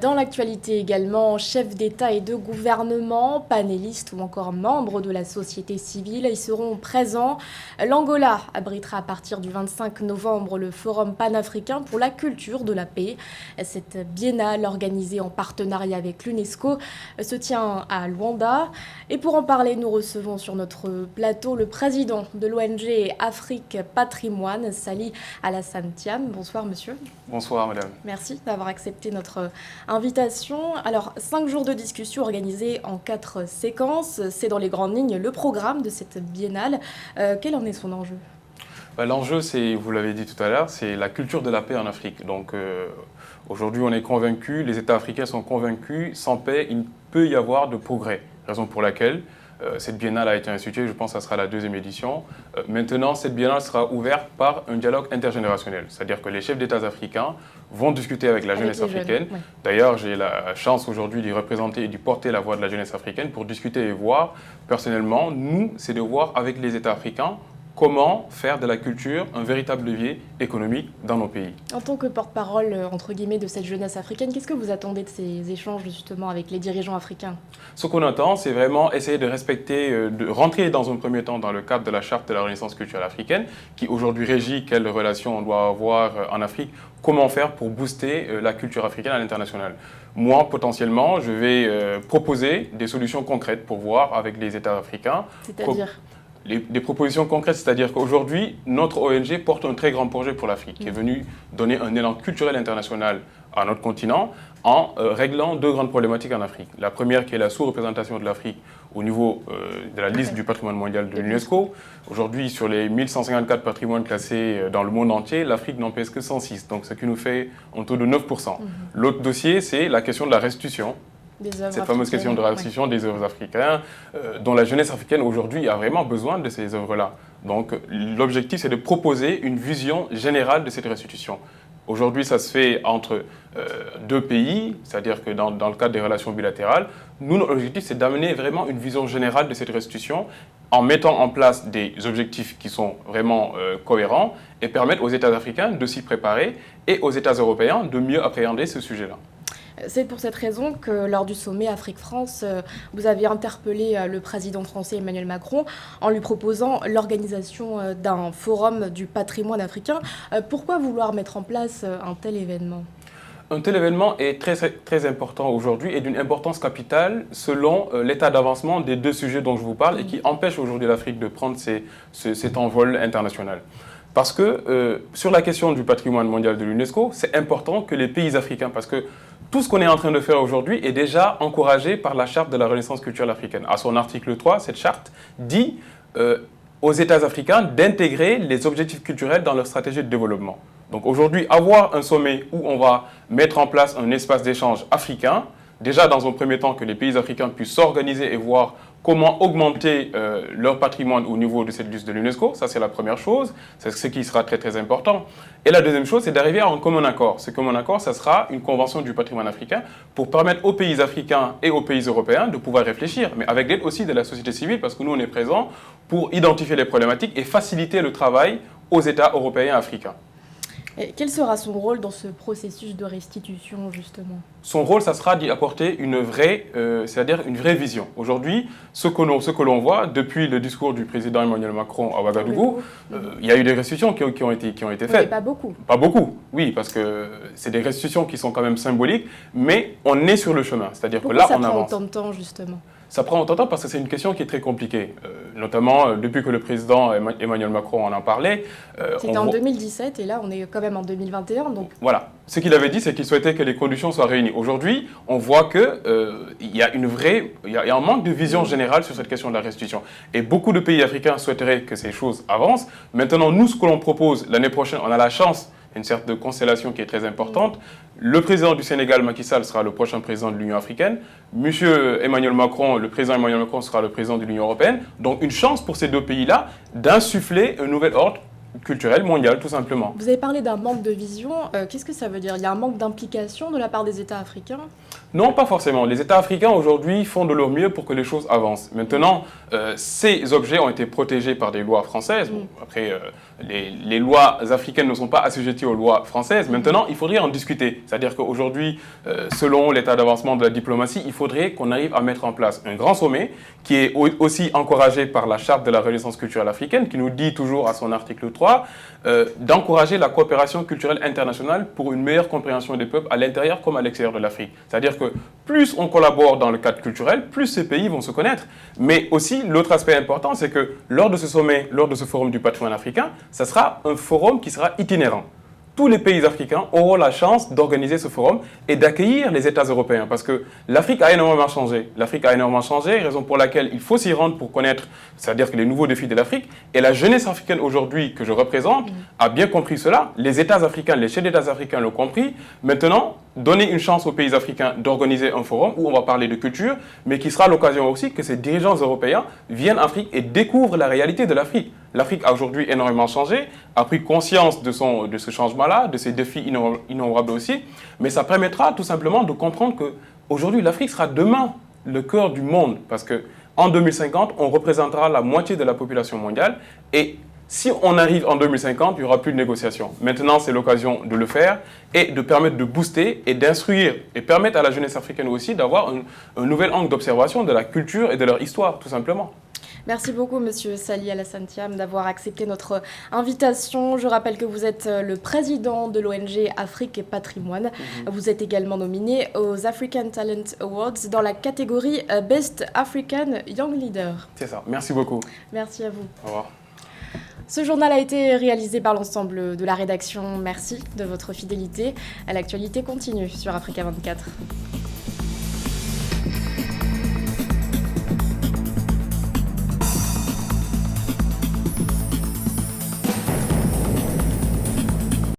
Dans l'actualité également, chefs d'État et de gouvernement, panélistes ou encore membres de la société civile, ils seront présents. L'Angola abritera à partir du 25 novembre le Forum panafricain pour la culture de la paix. Cette biennale organisée en partenariat avec l'UNESCO se tient à Luanda. Et pour en parler, nous recevons sur notre plateau le président de l'ONG Afrique Patrimoine, Sali Alassane Thiam. Bonsoir monsieur. Bonsoir madame. Merci d'avoir accepté notre invitation. Alors, 5 jours de discussion organisés en 4 séquences. C'est dans les grandes lignes le programme de cette biennale. Quel en est son enjeu ? L'enjeu, c'est, vous l'avez dit tout à l'heure, c'est la culture de la paix en Afrique. Donc aujourd'hui, on est convaincus, les États africains sont convaincus, sans paix, il ne peut y avoir de progrès. Raison pour laquelle cette biennale a été instituée, je pense que ça sera la 2e édition. Maintenant, cette biennale sera ouverte par un dialogue intergénérationnel. C'est-à-dire que les chefs d'État africains vont discuter avec la jeunesse africaine. Oui. D'ailleurs, j'ai la chance aujourd'hui d'y représenter et d'y porter la voix de la jeunesse africaine pour discuter et voir, personnellement, nous, c'est de voir avec les États africains comment faire de la culture un véritable levier économique dans nos pays. En tant que porte-parole, entre guillemets, de cette jeunesse africaine, qu'est-ce que vous attendez de ces échanges justement avec les dirigeants africains ? Ce qu'on attend, c'est vraiment essayer de respecter, de rentrer dans un premier temps dans le cadre de la charte de la Renaissance culturelle africaine, qui aujourd'hui régit quelles relations on doit avoir en Afrique, comment faire pour booster la culture africaine à l'international. Moi, potentiellement, je vais proposer des solutions concrètes pour voir avec les États africains. C'est-à-dire ? Des propositions concrètes, c'est-à-dire qu'aujourd'hui, notre ONG porte un très grand projet pour l'Afrique, qui est venu donner un élan culturel international à notre continent en réglant 2 grandes problématiques en Afrique. La première qui est la sous-représentation de l'Afrique au niveau de la liste du patrimoine mondial de l'UNESCO. Aujourd'hui, sur les 1154 patrimoines classés dans le monde entier, l'Afrique n'en pèse que 106, donc ce qui nous fait un taux de 9%. L'autre dossier, c'est la question de la restitution. Cette fameuse question de la restitution des œuvres africaines, dont la jeunesse africaine aujourd'hui a vraiment besoin de ces œuvres-là. Donc l'objectif, c'est de proposer une vision générale de cette restitution. Aujourd'hui, ça se fait entre 2 pays, c'est-à-dire que dans le cadre des relations bilatérales, nous, notre objectif, c'est d'amener vraiment une vision générale de cette restitution en mettant en place des objectifs qui sont vraiment cohérents et permettre aux États africains de s'y préparer et aux États européens de mieux appréhender ce sujet-là. C'est pour cette raison que lors du sommet Afrique-France, vous avez interpellé le président français Emmanuel Macron en lui proposant l'organisation d'un forum du patrimoine africain. Pourquoi vouloir mettre en place un tel événement ? Un tel événement est très important aujourd'hui et d'une importance capitale selon l'état d'avancement des 2 sujets dont je vous parle et qui empêchent aujourd'hui l'Afrique de prendre cet envol international. Parce que sur la question du patrimoine mondial de l'UNESCO, c'est important que les pays africains, parce que tout ce qu'on est en train de faire aujourd'hui est déjà encouragé par la charte de la Renaissance culturelle africaine. À son article 3, cette charte dit aux États africains d'intégrer les objectifs culturels dans leur stratégie de développement. Donc aujourd'hui, avoir un sommet où on va mettre en place un espace d'échange africain, déjà dans un premier temps que les pays africains puissent s'organiser et voir comment augmenter leur patrimoine au niveau de cette liste de l'UNESCO, ça c'est la première chose, c'est ce qui sera très important. Et la deuxième chose, c'est d'arriver à un commun accord. Ce commun accord, ça sera une convention du patrimoine africain pour permettre aux pays africains et aux pays européens de pouvoir réfléchir, mais avec l'aide aussi de la société civile, parce que nous on est présents pour identifier les problématiques et faciliter le travail aux États européens et africains. Et quel sera son rôle dans ce processus de restitution, justement ? Son rôle, ça sera d'y apporter une vraie vision. Aujourd'hui, ce que l'on voit depuis le discours du président Emmanuel Macron à Ouagadougou, il y a eu des restitutions qui ont été faites. Mais pas beaucoup. Pas beaucoup, oui, parce que c'est des restitutions qui sont quand même symboliques, mais on est sur le chemin. C'est-à-dire que là, on avance. Pourquoi ça prend autant de temps, justement ? Ça prend autant de temps parce que c'est une question qui est très compliquée, notamment depuis que le président Emmanuel Macron en a parlé. C'était en 2017 et là on est quand même en 2021. Donc... Voilà, ce qu'il avait dit c'est qu'il souhaitait que les conditions soient réunies. Aujourd'hui, on voit qu'il y a un manque de vision générale sur cette question de la restitution. Et beaucoup de pays africains souhaiteraient que ces choses avancent. Maintenant, nous, ce que l'on propose l'année prochaine, on a la chance une sorte de constellation qui est très importante. Le président du Sénégal, Macky Sall, sera le prochain président de l'Union africaine. Monsieur Emmanuel Macron, le président Emmanuel Macron sera le président de l'Union européenne. Donc une chance pour ces 2 pays-là d'insuffler un nouvel ordre culturelle mondiale, tout simplement. Vous avez parlé d'un manque de vision. Qu'est-ce que ça veut dire? Il y a un manque d'implication de la part des États africains? Non, pas forcément. Les États africains aujourd'hui font de leur mieux pour que les choses avancent. Maintenant, ces objets ont été protégés par des lois françaises. Bon, après, les lois africaines ne sont pas assujetties aux lois françaises. Maintenant, il faudrait en discuter. C'est-à-dire qu'aujourd'hui, selon l'état d'avancement de la diplomatie, il faudrait qu'on arrive à mettre en place un grand sommet qui est aussi encouragé par la Charte de la Renaissance culturelle africaine, qui nous dit toujours à son article 3 d'encourager la coopération culturelle internationale pour une meilleure compréhension des peuples à l'intérieur comme à l'extérieur de l'Afrique. C'est-à-dire que plus on collabore dans le cadre culturel, plus ces pays vont se connaître. Mais aussi, l'autre aspect important, c'est que lors de ce sommet, lors de ce forum du patrimoine africain, ça sera un forum qui sera itinérant. Tous les pays africains auront la chance d'organiser ce forum et d'accueillir les États européens. Parce que l'Afrique a énormément changé. L'Afrique a énormément changé, raison pour laquelle il faut s'y rendre pour connaître, c'est-à-dire que les nouveaux défis de l'Afrique. Et la jeunesse africaine aujourd'hui que je représente a bien compris cela. Les États africains, les chefs d'État africains l'ont compris. Maintenant, donner une chance aux pays africains d'organiser un forum où on va parler de culture, mais qui sera l'occasion aussi que ces dirigeants européens viennent en Afrique et découvrent la réalité de l'Afrique. L'Afrique a aujourd'hui énormément changé, a pris conscience de ce changement-là, de ces défis innombrables aussi, mais ça permettra tout simplement de comprendre qu'aujourd'hui, l'Afrique sera demain le cœur du monde, parce qu'en 2050, on représentera la moitié de la population mondiale, et si on arrive en 2050, il n'y aura plus de négociations. Maintenant, c'est l'occasion de le faire et de permettre de booster et d'instruire et permettre à la jeunesse africaine aussi d'avoir un nouvel angle d'observation de la culture et de leur histoire, tout simplement. Merci beaucoup, Monsieur Sali Alassane Thiam, d'avoir accepté notre invitation. Je rappelle que vous êtes le président de l'ONG Afrique et Patrimoine. Vous êtes également nominé aux African Talent Awards dans la catégorie Best African Young Leader. C'est ça. Merci beaucoup. Merci à vous. Au revoir. Ce journal a été réalisé par l'ensemble de la rédaction. Merci de votre fidélité. L'actualité continue sur Africa 24.